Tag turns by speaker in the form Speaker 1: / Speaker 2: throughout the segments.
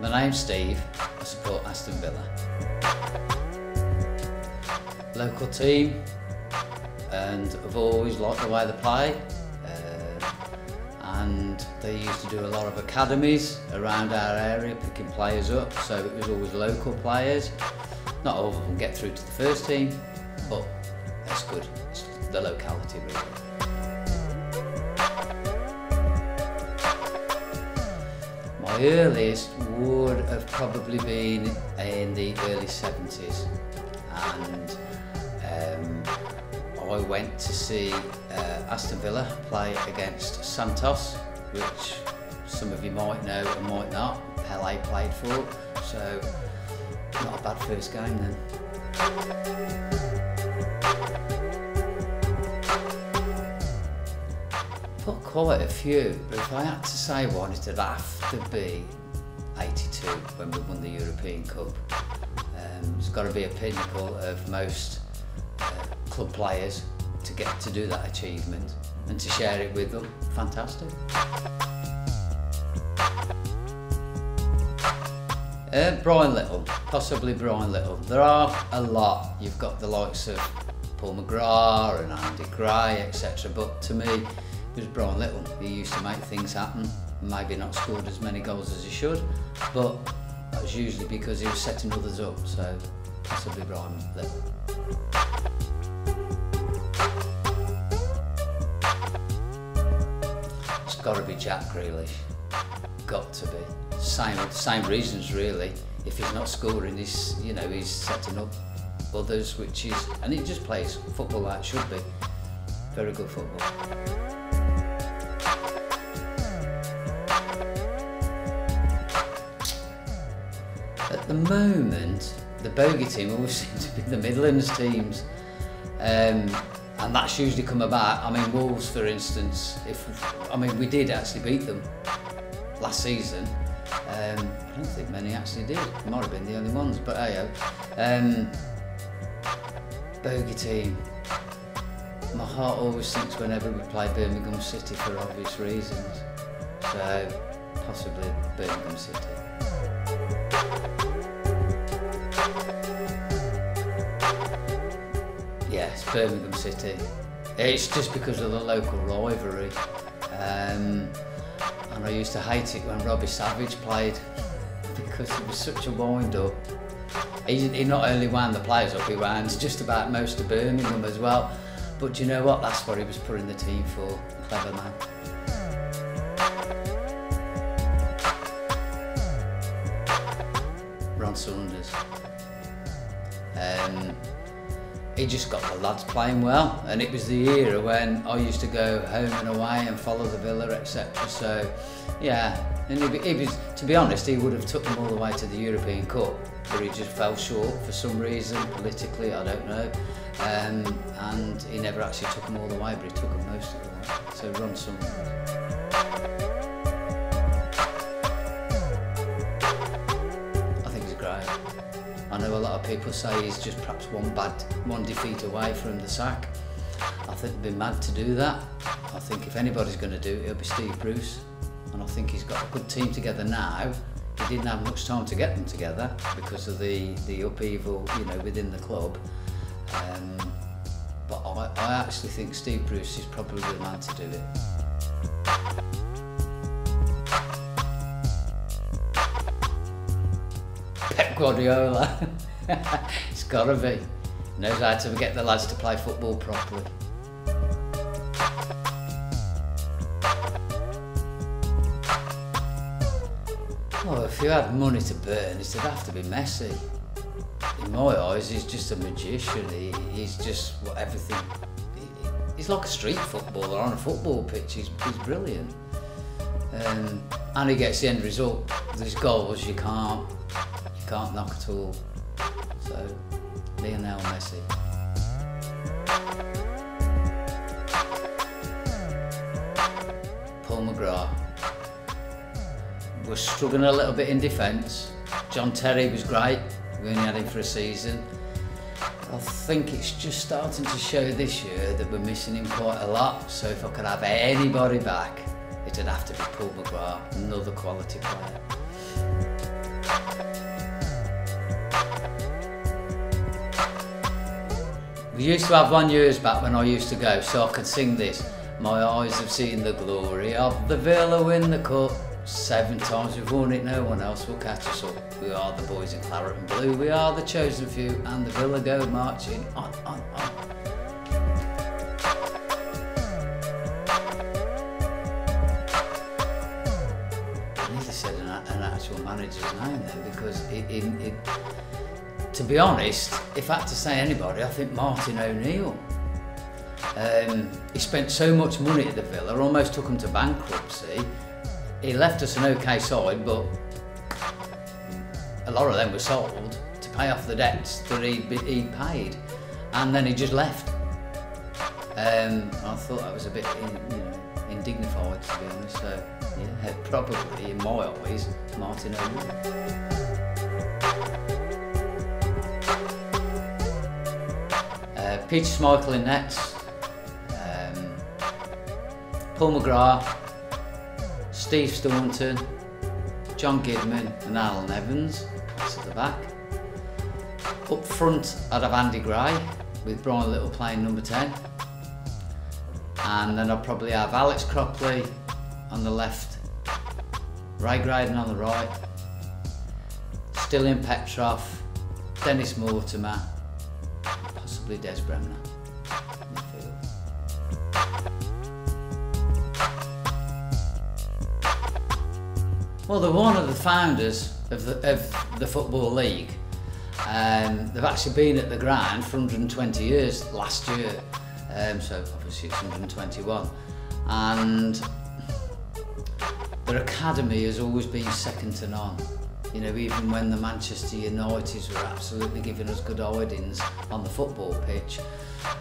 Speaker 1: My name's Steve, I support Aston Villa. Local team, and I've always liked the way they play. And they used to do a lot of academies around our area, picking players up, so it was always local players. Not all of them get through to the first team, but that's good. It's the locality really. My earliest would have probably been in the early 70s, and I went to see Aston Villa play against Santos, which some of you might know and might not. LA played for, so not a bad first game then. Put quite a few, but if I had to say one, it'd have to be 82 when we won the European Cup. It's got to be a pinnacle of most club players to get to do that achievement and to share it with them. Fantastic. Brian Little, possibly Brian Little. There are a lot. You've got the likes of Paul McGrath and Andy Gray, etc. But to me, it was Brian Little. He used to make things happen. Maybe not scored as many goals as he should, but that was usually because he was setting others up. So possibly Brian Little. It's got to be Jack Grealish. Got to be. Same reasons really. If he's not scoring, he's setting up others, and he just plays football like it should be. Very good football. At the moment, the bogey team always seems to be the Midlands teams, and that's usually come about. I mean, Wolves, for instance. We did actually beat them last season. I don't think many actually did. It might have been the only ones, but hey, bogey team. My heart always thinks whenever we play Birmingham City for obvious reasons. So possibly Birmingham City. Yes, Birmingham City. It's just because of the local rivalry. And I used to hate it when Robbie Savage played because it was such a wind-up. He not only wound the players up, he wound just about most of Birmingham as well. But do you know what? That's what he was putting the team for. Clever man. Ron Saunders. He just got the lads playing well, and it was the era when I used to go home and away and follow the Villa, etc. So, yeah, and he was, to be honest, he would have took them all the way to the European Cup, but he just fell short for some reason, politically, I don't know, and he never actually took them all the way, but he took them most of the way. So, Ron Saunders. I think he's great. I know a lot of people say he's just perhaps one defeat away from the sack. I think they'd be mad to do that. I think if anybody's going to do it, it'll be Steve Bruce. And I think he's got a good team together now. He didn't have much time to get them together because of the upheaval, within the club. But I actually think Steve Bruce is probably the man to do it. Pep Guardiola. It's got to be. Knows how to get the lads to play football properly. Well, if you had money to burn, it'd have to be Messi. In my eyes, he's just a magician. He's just everything. He's like a street footballer on a football pitch. He's brilliant. And he gets the end result. These goals you can't knock at all. So, Lionel Messi. Paul McGrath. We're struggling a little bit in defence. John Terry was great. We only had him for a season. I think it's just starting to show this year that we're missing him quite a lot. So if I could have anybody back, it'd have to be Paul McGrath, another quality player. We used to have one years back when I used to go, so I could sing this. My eyes have seen the glory of the Villa win the cup. 7 times we've won it, no one else will catch us up. We are the boys in claret and blue, we are the chosen few, and the Villa go marching on, on, on. I nearly said an actual manager's name then, because to be honest, if I had to say anybody, I think Martin O'Neill. He spent so much money at the Villa, almost took him to bankruptcy. He left us an okay side, but a lot of them were sold to pay off the debts that he paid, and then he just left. I thought that was a bit indignified, to be honest. So yeah, probably in my eyes, Martin O'Neill. Peter Schmeichel in nets, Paul McGrath, Steve Staunton, John Gidman and Alan Evans, that's at the back. Up front I'd have Andy Gray with Brian Little playing number 10. And then I'd probably have Alex Cropley on the left, Ray Graydon on the right, Stilian Petrov, Dennis Mortimer, possibly Des Bremner midfield. Well, they're one of the founders of the Football League. They've actually been at the ground for 120 years last year, so obviously it's 121. And their academy has always been second to none. You know, even when the Manchester Uniteds were absolutely giving us good hidings on the football pitch,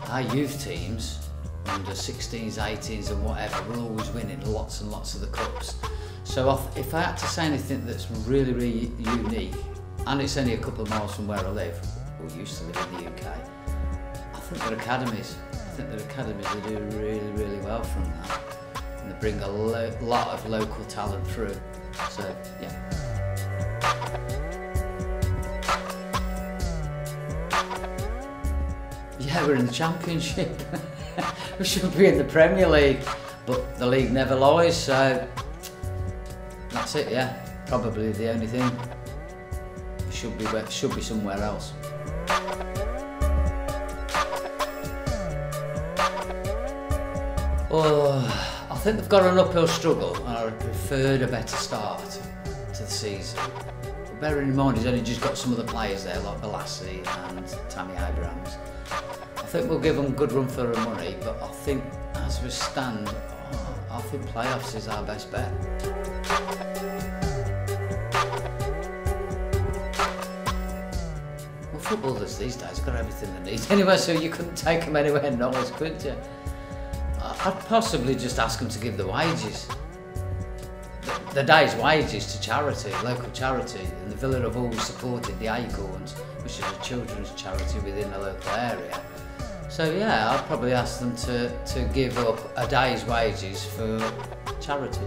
Speaker 1: our youth teams, under 16s, 18s and whatever, were always winning lots and lots of the cups. So if I had to say anything that's really, really unique, and it's only a couple of miles from where I live, or used to live in the UK, I think they're academies. I think they're academies that do really, really well from that. And they bring a lot of local talent through. So, yeah. Yeah, we're in the Championship. We should be in the Premier League, but the league never lies, so that's it, yeah. Probably the only thing. Should be somewhere else. Oh, I think they've got an uphill struggle, and I preferred a better start to the season. But bearing in mind he's only just got some of the players there, like Balassi and Tammy Abrahams. I think we'll give them a good run for their money, but I think as we stand, I think playoffs is our best bet. Well, footballers these days have got everything they need anyway, so you couldn't take them anywhere nice, could you? I'd possibly just ask them to give the wages. The day's wages to charity, local charity, and the Villa have always supported the Acorns, which is a children's charity within the local area. So yeah, I'd probably ask them to give up a day's wages for charity.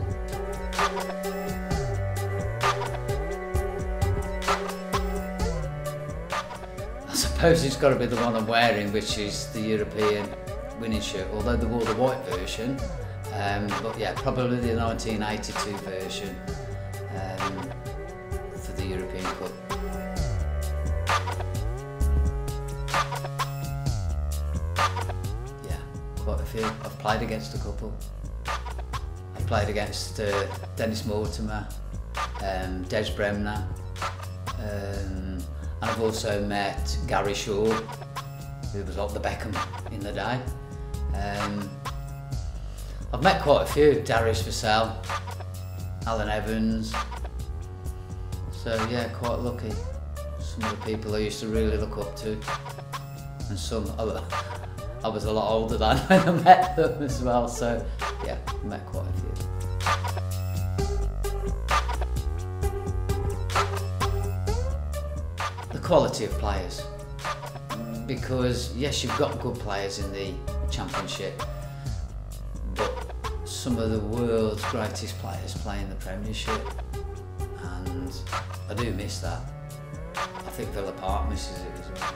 Speaker 1: I suppose it's got to be the one I'm wearing, which is the European winning shirt, although they wore the white version. But yeah, probably the 1982 version for the European Cup. Yeah, quite a few. I've played against a couple. I've played against Dennis Mortimer, Des Bremner, and I've also met Gary Shaw, who was like the Beckham in the day. I've met quite a few, Darius Vassell, Alan Evans, so yeah, quite lucky. Some of the people I used to really look up to, and some I was a lot older than when I met them as well, so yeah, I met quite a few. The quality of players, because yes, you've got good players in the Championship, but some of the world's greatest players play in the Premiership, and I do miss that. I think Villa Park misses it as well.